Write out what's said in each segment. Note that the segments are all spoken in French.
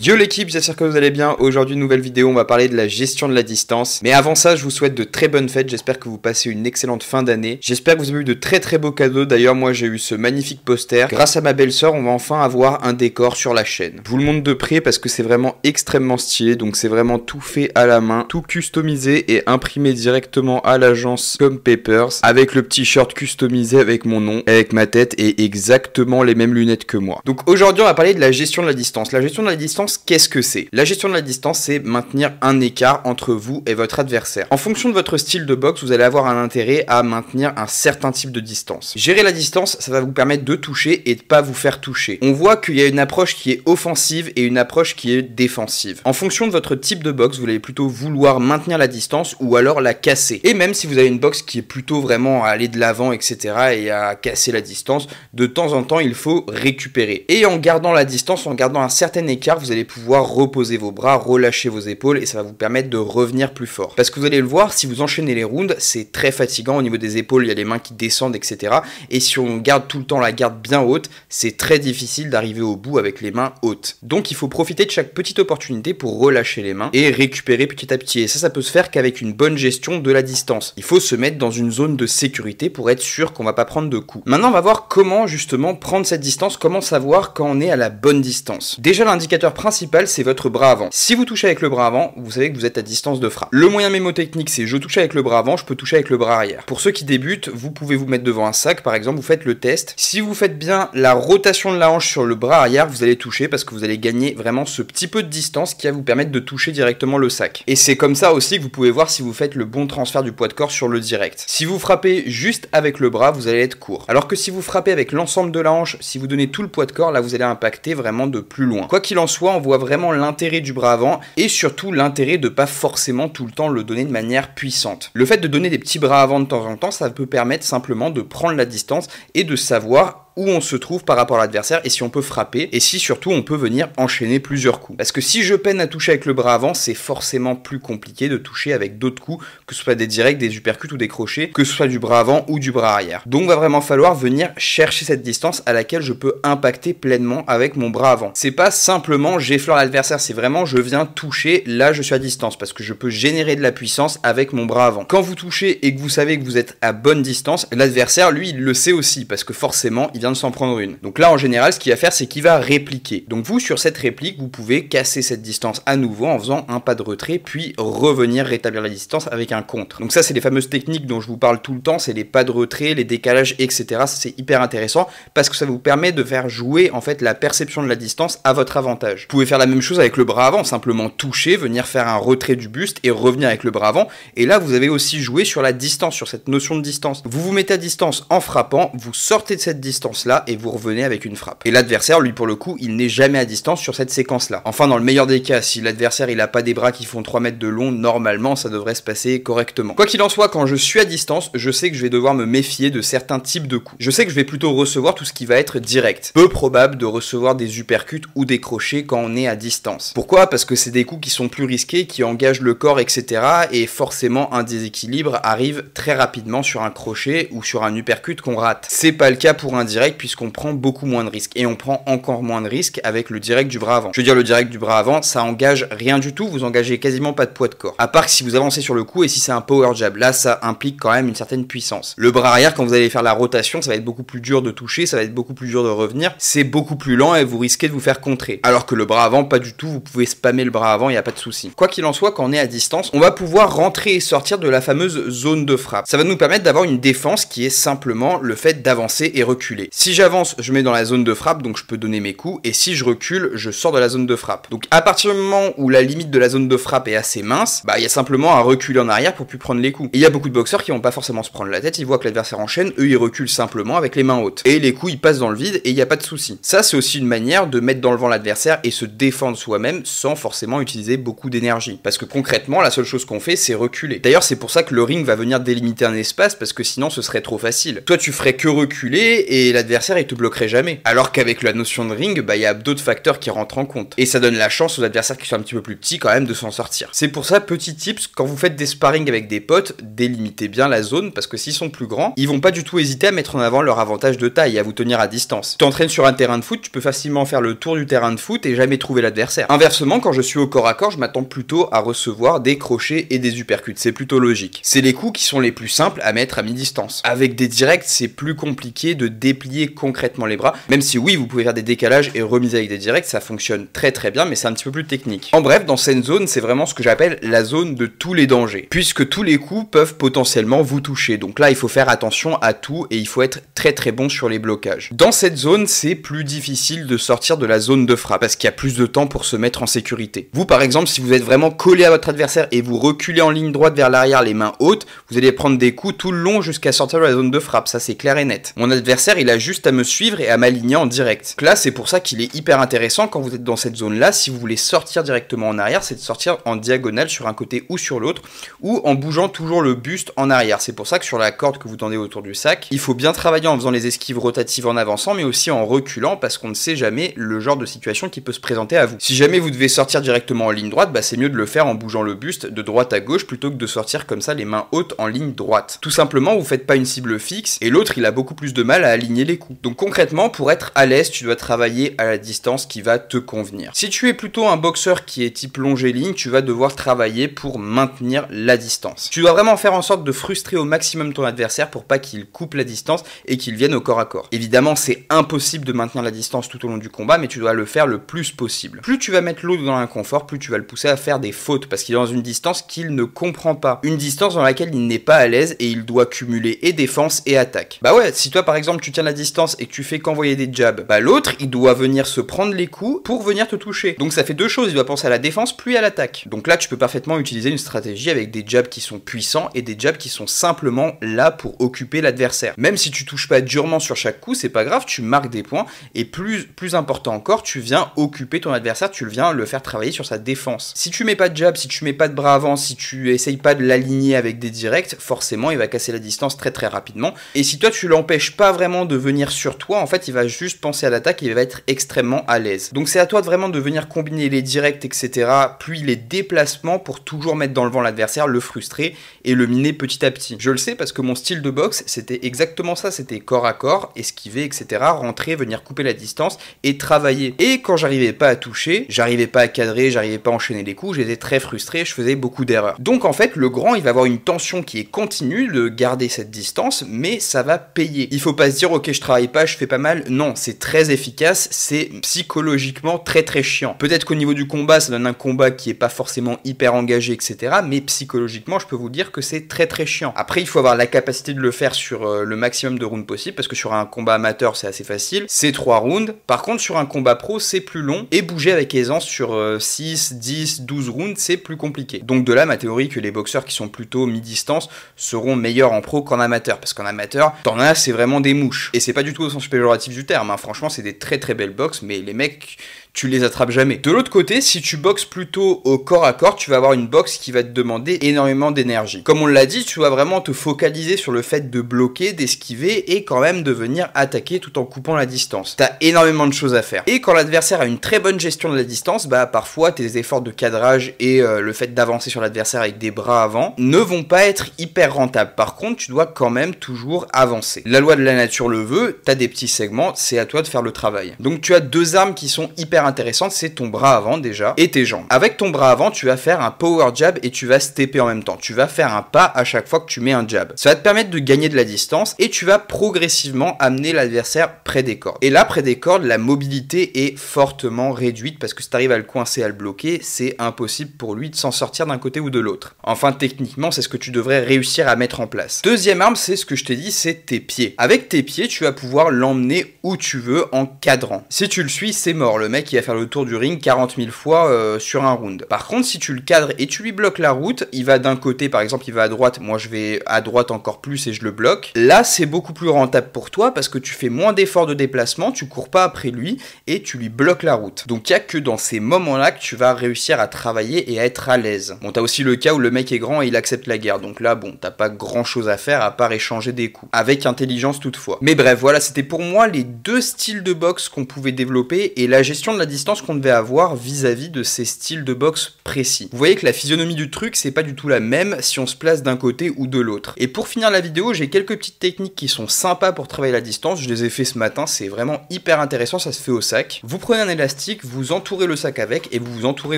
Yo l'équipe, j'espère que vous allez bien. Aujourd'hui, nouvelle vidéo, on va parler de la gestion de la distance. Mais avant ça, je vous souhaite de très bonnes fêtes. J'espère que vous passez une excellente fin d'année. J'espère que vous avez eu de très beaux cadeaux. D'ailleurs, moi, j'ai eu ce magnifique poster. Grâce à ma belle-sœur, on va enfin avoir un décor sur la chaîne. Je vous le montre de près parce que c'est vraiment extrêmement stylé. Donc, c'est vraiment tout fait à la main, tout customisé et imprimé directement à l'agence comme Papers, avec le petit shirt customisé avec mon nom, avec ma tête et exactement les mêmes lunettes que moi. Donc, aujourd'hui, on va parler de la gestion de la distance. La gestion de la distance, qu'est-ce que c'est? La gestion de la distance, c'est maintenir un écart entre vous et votre adversaire. En fonction de votre style de boxe, vous allez avoir un intérêt à maintenir un certain type de distance. Gérer la distance, ça va vous permettre de toucher et de pas vous faire toucher. On voit qu'il y a une approche qui est offensive et une approche qui est défensive. En fonction de votre type de boxe, vous allez plutôt vouloir maintenir la distance ou alors la casser. Et même si vous avez une boxe qui est plutôt vraiment à aller de l'avant, etc. et à casser la distance, de temps en temps, il faut récupérer. Et en gardant la distance, en gardant un certain écart, vous allez pouvoir reposer vos bras, relâcher vos épaules et ça va vous permettre de revenir plus fort. Parce que vous allez le voir, si vous enchaînez les rounds, c'est très fatigant au niveau des épaules, il y a les mains qui descendent, etc. Et si on garde tout le temps la garde bien haute, c'est très difficile d'arriver au bout avec les mains hautes. Donc il faut profiter de chaque petite opportunité pour relâcher les mains et récupérer petit à petit. Et ça peut se faire qu'avec une bonne gestion de la distance. Il faut se mettre dans une zone de sécurité pour être sûr qu'on va pas prendre de coups. Maintenant, on va voir comment justement prendre cette distance, comment savoir quand on est à la bonne distance. Déjà, l'indicateur principal, c'est votre bras avant. Si vous touchez avec le bras avant, vous savez que vous êtes à distance de frappe. Le moyen mémotechnique, c'est je touche avec le bras avant, je peux toucher avec le bras arrière. Pour ceux qui débutent, vous pouvez vous mettre devant un sac, par exemple, vous faites le test. Si vous faites bien la rotation de la hanche sur le bras arrière, vous allez toucher parce que vous allez gagner vraiment ce petit peu de distance qui va vous permettre de toucher directement le sac. Et c'est comme ça aussi que vous pouvez voir si vous faites le bon transfert du poids de corps sur le direct. Si vous frappez juste avec le bras, vous allez être court. Alors que si vous frappez avec l'ensemble de la hanche, si vous donnez tout le poids de corps, là vous allez impacter vraiment de plus loin. Quoi qu'il en soit, on voit vraiment l'intérêt du bras avant et surtout l'intérêt de pas forcément tout le temps le donner de manière puissante. Le fait de donner des petits bras avant de temps en temps, ça peut permettre simplement de prendre la distance et de savoir où on se trouve par rapport à l'adversaire et si on peut frapper et si surtout on peut venir enchaîner plusieurs coups. Parce que si je peine à toucher avec le bras avant, c'est forcément plus compliqué de toucher avec d'autres coups, que ce soit des directs, des uppercuts ou des crochets, que ce soit du bras avant ou du bras arrière. Donc va vraiment falloir venir chercher cette distance à laquelle je peux impacter pleinement avec mon bras avant. C'est pas simplement j'effleure l'adversaire, c'est vraiment je viens toucher, là je suis à distance parce que je peux générer de la puissance avec mon bras avant. Quand vous touchez et que vous savez que vous êtes à bonne distance, l'adversaire lui il le sait aussi parce que forcément il vient de s'en prendre une. Donc là en général ce qu'il va faire c'est qu'il va répliquer. Donc vous sur cette réplique vous pouvez casser cette distance à nouveau en faisant un pas de retrait puis revenir rétablir la distance avec un contre. Donc ça c'est les fameuses techniques dont je vous parle tout le temps, c'est les pas de retrait, les décalages etc. Ça c'est hyper intéressant parce que ça vous permet de faire jouer en fait la perception de la distance à votre avantage. Vous pouvez faire la même chose avec le bras avant, simplement toucher, venir faire un retrait du buste et revenir avec le bras avant et là vous avez aussi joué sur la distance, sur cette notion de distance. Vous vous mettez à distance en frappant, vous sortez de cette distance là et vous revenez avec une frappe. Et l'adversaire, lui pour le coup, il n'est jamais à distance sur cette séquence là. Enfin dans le meilleur des cas, si l'adversaire il a pas des bras qui font 3 mètres de long, normalement ça devrait se passer correctement. Quoi qu'il en soit, quand je suis à distance, je sais que je vais devoir me méfier de certains types de coups. Je sais que je vais plutôt recevoir tout ce qui va être direct. Peu probable de recevoir des uppercuts ou des crochets quand on est à distance. Pourquoi? Parce que c'est des coups qui sont plus risqués, qui engagent le corps, etc. Et forcément un déséquilibre arrive très rapidement sur un crochet ou sur un uppercut qu'on rate. C'est pas le cas pour un direct puisqu'on prend beaucoup moins de risques et on prend encore moins de risques avec le direct du bras avant. Je veux dire le direct du bras avant, ça engage rien du tout, vous engagez quasiment pas de poids de corps. À part que si vous avancez sur le coup et si c'est un power jab, là ça implique quand même une certaine puissance. Le bras arrière quand vous allez faire la rotation, ça va être beaucoup plus dur de toucher, ça va être beaucoup plus dur de revenir, c'est beaucoup plus lent et vous risquez de vous faire contrer. Alors que le bras avant, pas du tout, vous pouvez spammer le bras avant, il n'y a pas de souci. Quoi qu'il en soit, quand on est à distance, on va pouvoir rentrer et sortir de la fameuse zone de frappe. Ça va nous permettre d'avoir une défense qui est simplement le fait d'avancer et reculer. Si j'avance, je mets dans la zone de frappe, donc je peux donner mes coups, et si je recule, je sors de la zone de frappe. Donc à partir du moment où la limite de la zone de frappe est assez mince, bah il y a simplement à reculer en arrière pour plus prendre les coups. Et il y a beaucoup de boxeurs qui vont pas forcément se prendre la tête, ils voient que l'adversaire enchaîne, eux ils reculent simplement avec les mains hautes. Et les coups ils passent dans le vide et il n'y a pas de souci. Ça c'est aussi une manière de mettre dans le vent l'adversaire et se défendre soi-même sans forcément utiliser beaucoup d'énergie. Parce que concrètement, la seule chose qu'on fait c'est reculer. D'ailleurs c'est pour ça que le ring va venir délimiter un espace parce que sinon ce serait trop facile. Toi tu ferais que reculer et l'adversaire il te bloquerait jamais. Alors qu'avec la notion de ring, bah il y a d'autres facteurs qui rentrent en compte. Et ça donne la chance aux adversaires qui sont un petit peu plus petits quand même de s'en sortir. C'est pour ça, petit tips, quand vous faites des sparring avec des potes, délimitez bien la zone, parce que s'ils sont plus grands, ils vont pas du tout hésiter à mettre en avant leur avantage de taille et à vous tenir à distance. Tu t'entraînes sur un terrain de foot, tu peux facilement faire le tour du terrain de foot et jamais trouver l'adversaire. Inversement, quand je suis au corps à corps, je m'attends plutôt à recevoir des crochets et des uppercuts. C'est plutôt logique. C'est les coups qui sont les plus simples à mettre à mi-distance. Avec des directs, c'est plus compliqué de déplier concrètement les bras, même si oui, vous pouvez faire des décalages et remiser avec des directs, ça fonctionne très très bien, mais c'est un petit peu plus technique. En bref, dans cette zone, c'est vraiment ce que j'appelle la zone de tous les dangers, puisque tous les coups peuvent potentiellement vous toucher. Donc là, il faut faire attention à tout et il faut être très très bon sur les blocages. Dans cette zone, c'est plus difficile de sortir de la zone de frappe, parce qu'il y a plus de temps pour se mettre en sécurité. Vous, par exemple, si vous êtes vraiment collé à votre adversaire et vous reculez en ligne droite vers l'arrière, les mains hautes, vous allez prendre des coups tout le long jusqu'à sortir de la zone de frappe, ça c'est clair et net. Mon adversaire, il a juste à me suivre et à m'aligner en direct. Donc là, c'est pour ça qu'il est hyper intéressant quand vous êtes dans cette zone-là, si vous voulez sortir directement en arrière, c'est de sortir en diagonale sur un côté ou sur l'autre, ou en bougeant toujours le buste en arrière. C'est pour ça que sur la corde que vous tendez autour du sac, il faut bien travailler en faisant les esquives rotatives en avançant, mais aussi en reculant, parce qu'on ne sait jamais le genre de situation qui peut se présenter à vous. Si jamais vous devez sortir directement en ligne droite, bah c'est mieux de le faire en bougeant le buste de droite à gauche plutôt que de sortir comme ça les mains hautes en ligne droite. Tout simplement, vous faites pas une cible fixe et l'autre il a beaucoup plus de mal à aligner les coups. Donc concrètement, pour être à l'aise, tu dois travailler à la distance qui va te convenir. Si tu es plutôt un boxeur qui est type longiligne, tu vas devoir travailler pour maintenir la distance. Tu dois vraiment faire en sorte de frustrer au maximum ton adversaire pour pas qu'il coupe la distance et qu'il vienne au corps à corps. Évidemment, c'est impossible de maintenir la distance tout au long du combat, mais tu dois le faire le plus possible. Plus tu vas mettre l'autre dans l'inconfort, plus tu vas le pousser à faire des fautes, parce qu'il est dans une distance qu'il ne comprend pas. Une distance dans laquelle il n'est pas à l'aise et il doit cumuler et défense et attaque. Bah ouais, si toi par exemple tu tiens la distance et que tu fais qu'envoyer des jabs, bah l'autre il doit venir se prendre les coups pour venir te toucher. Donc ça fait deux choses, il doit penser à la défense puis à l'attaque. Donc là tu peux parfaitement utiliser une stratégie avec des jabs qui sont puissants et des jabs qui sont simplement là pour occuper l'adversaire. Même si tu touches pas durement sur chaque coup, c'est pas grave, tu marques des points et plus important encore, tu viens occuper ton adversaire, tu viens le faire travailler sur sa défense. Si tu mets pas de jab, si tu mets pas de bras avant, si tu essayes pas de l'aligner avec des directs, forcément il va casser la distance très très rapidement. Et si toi tu l'empêches pas vraiment de venir sur toi, en fait il va juste penser à l'attaque et il va être extrêmement à l'aise. Donc c'est à toi de vraiment de venir combiner les directs etc, puis les déplacements pour toujours mettre dans le vent l'adversaire, le frustrer et le miner petit à petit. Je le sais parce que mon style de boxe c'était exactement ça, c'était corps à corps, esquiver etc, rentrer, venir couper la distance et travailler. Et quand j'arrivais pas à toucher, j'arrivais pas à cadrer, j'arrivais pas à enchaîner les coups, j'étais très frustré, je faisais beaucoup d'erreurs. Donc en fait le grand il va avoir une tension qui est continue de garder cette distance, mais ça va payer. Il faut pas se dire ok je travaille pas, je fais pas mal, non, c'est très efficace, c'est psychologiquement très très chiant. Peut-être qu'au niveau du combat ça donne un combat qui est pas forcément hyper engagé etc, mais psychologiquement je peux vous dire que c'est très très chiant. Après il faut avoir la capacité de le faire sur le maximum de rounds possible, parce que sur un combat amateur c'est assez facile, c'est 3 rounds. Par contre sur un combat pro c'est plus long, et bouger avec aisance sur 6, 10, 12 rounds c'est plus compliqué. Donc de là ma théorie que les boxeurs qui sont plutôt mi-distance seront meilleurs en pro qu'en amateur, parce qu'en amateur t'en as c'est vraiment des mouches, et c'est pas du tout au sens péjoratif du terme, hein. Franchement c'est des très très belles boxes, mais les mecs tu les attrapes jamais. De l'autre côté, si tu boxes plutôt au corps à corps, tu vas avoir une boxe qui va te demander énormément d'énergie. Comme on l'a dit, tu vas vraiment te focaliser sur le fait de bloquer, d'esquiver et quand même de venir attaquer tout en coupant la distance. T'as énormément de choses à faire. Et quand l'adversaire a une très bonne gestion de la distance, bah parfois tes efforts de cadrage et le fait d'avancer sur l'adversaire avec des bras avant ne vont pas être hyper rentables. Par contre, tu dois quand même toujours avancer. La loi de la nature le veut, t'as des petits segments, c'est à toi de faire le travail. Donc tu as deux armes qui sont hyper intéressante, c'est ton bras avant déjà et tes jambes. Avec ton bras avant, tu vas faire un power jab et tu vas stepper en même temps. Tu vas faire un pas à chaque fois que tu mets un jab. Ça va te permettre de gagner de la distance et tu vas progressivement amener l'adversaire près des cordes. Et là, près des cordes, la mobilité est fortement réduite parce que si tu arrives à le coincer, à le bloquer, c'est impossible pour lui de s'en sortir d'un côté ou de l'autre. Enfin, techniquement, c'est ce que tu devrais réussir à mettre en place. Deuxième arme, c'est ce que je t'ai dit, c'est tes pieds. Avec tes pieds, tu vas pouvoir l'emmener où tu veux en cadrant. Si tu le suis, c'est mort. Le mec, il va faire le tour du ring 40 000 fois sur un round. Par contre, si tu le cadres et tu lui bloques la route, il va d'un côté, par exemple, il va à droite, moi je vais à droite encore plus et je le bloque. Là, c'est beaucoup plus rentable pour toi parce que tu fais moins d'efforts de déplacement, tu cours pas après lui et tu lui bloques la route. Donc il n'y a que dans ces moments-là que tu vas réussir à travailler et à être à l'aise. Bon, t'as aussi le cas où le mec est grand et il accepte la guerre. Donc là, bon, t'as pas grand-chose à faire à part échanger des coups. Avec intelligence toutefois. Mais bref, Bref, voilà, c'était pour moi les deux styles de boxe qu'on pouvait développer et la gestion de la distance qu'on devait avoir vis-à-vis de ces styles de boxe précis. Vous voyez que la physionomie du truc, c'est pas du tout la même si on se place d'un côté ou de l'autre. Et pour finir la vidéo, j'ai quelques petites techniques qui sont sympas pour travailler la distance. Je les ai fait ce matin, c'est vraiment hyper intéressant, ça se fait au sac. Vous prenez un élastique, vous entourez le sac avec et vous vous entourez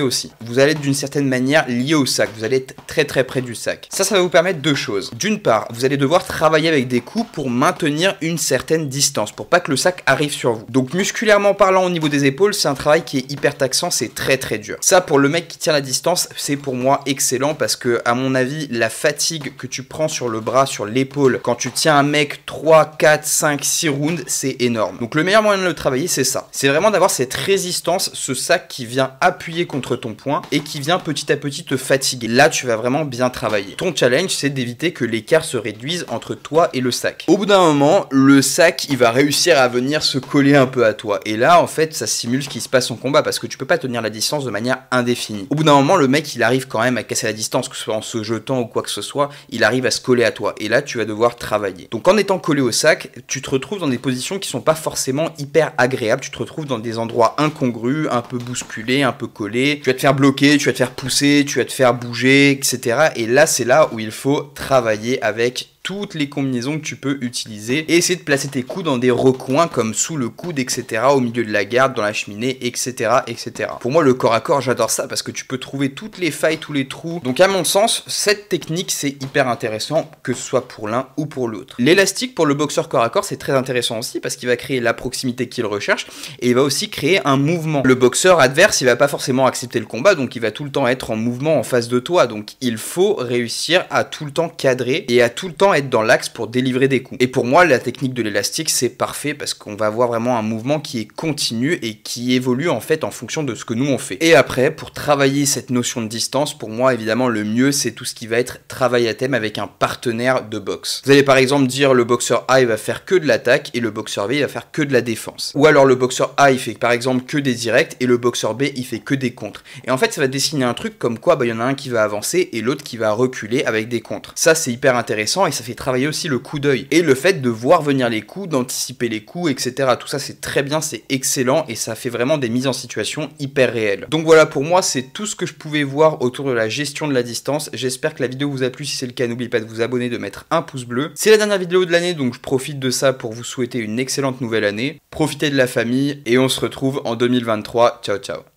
aussi. Vous allez être d'une certaine manière lié au sac, vous allez être très très près du sac. Ça va vous permettre deux choses. D'une part, vous allez devoir travailler avec des coups pour maintenir une certaine distance, pour pas que le sac arrive sur vous. Donc musculairement parlant au niveau des épaules, c'est un travail qui est hyper taxant, c'est très très dur. Ça pour le mec qui tient la distance, c'est pour moi excellent parce que à mon avis, la fatigue que tu prends sur le bras, sur l'épaule, quand tu tiens un mec 3, 4, 5, 6 rounds, c'est énorme. Donc le meilleur moyen de le travailler, c'est ça. C'est vraiment d'avoir cette résistance, ce sac qui vient appuyer contre ton poing et qui vient petit à petit te fatiguer. Là, tu vas vraiment bien travailler. Ton challenge, c'est d'éviter que l'écart se réduise entre toi et le sac. Au bout d'un moment, le sac, il va réussir à venir se coller un peu à toi. Et là, en fait, ça simule ce qui se passe en combat parce que tu peux pas tenir la distance de manière indéfinie. Au bout d'un moment, le mec, il arrive quand même à casser la distance, que ce soit en se jetant ou quoi que ce soit, il arrive à se coller à toi. Et là, tu vas devoir travailler. Donc, en étant collé au sac, tu te retrouves dans des positions qui sont pas forcément hyper agréables. Tu te retrouves dans des endroits incongrus, un peu bousculés, un peu collés. Tu vas te faire bloquer, tu vas te faire pousser, tu vas te faire bouger, etc. Et là, c'est là où il faut travailler avec toutes les combinaisons que tu peux utiliser et essayer de placer tes coups dans des recoins comme sous le coude, etc., au milieu de la garde, dans la cheminée, etc., etc. Pour moi, le corps à corps, j'adore ça parce que tu peux trouver toutes les failles, tous les trous. Donc à mon sens, cette technique, c'est hyper intéressant que ce soit pour l'un ou pour l'autre. L'élastique pour le boxeur corps à corps, c'est très intéressant aussi parce qu'il va créer la proximité qu'il recherche et il va aussi créer un mouvement. Le boxeur adverse, il va pas forcément accepter le combat, donc il va tout le temps être en mouvement en face de toi. Donc il faut réussir à tout le temps cadrer et à tout le temps être dans l'axe pour délivrer des coups. Et pour moi, la technique de l'élastique, c'est parfait parce qu'on va avoir vraiment un mouvement qui est continu et qui évolue en fait en fonction de ce que nous on fait. Et après, pour travailler cette notion de distance, pour moi, évidemment, le mieux, c'est tout ce qui va être travail à thème avec un partenaire de boxe. Vous allez par exemple dire le boxeur A, il va faire que de l'attaque et le boxeur B, il va faire que de la défense. Ou alors le boxeur A, il fait par exemple que des directs et le boxeur B, il fait que des contres. Et en fait, ça va dessiner un truc comme quoi, il y en a un qui va avancer et l'autre qui va reculer avec des contres. Ça, c'est hyper intéressant et ça fait travailler aussi le coup d'œil et le fait de voir venir les coups, d'anticiper les coups, etc. Tout ça, c'est très bien, c'est excellent et ça fait vraiment des mises en situation hyper réelles. Donc voilà, pour moi, c'est tout ce que je pouvais voir autour de la gestion de la distance. J'espère que la vidéo vous a plu. Si c'est le cas, n'oubliez pas de vous abonner, de mettre un pouce bleu. C'est la dernière vidéo de l'année, donc je profite de ça pour vous souhaiter une excellente nouvelle année. Profitez de la famille et on se retrouve en 2023. Ciao, ciao.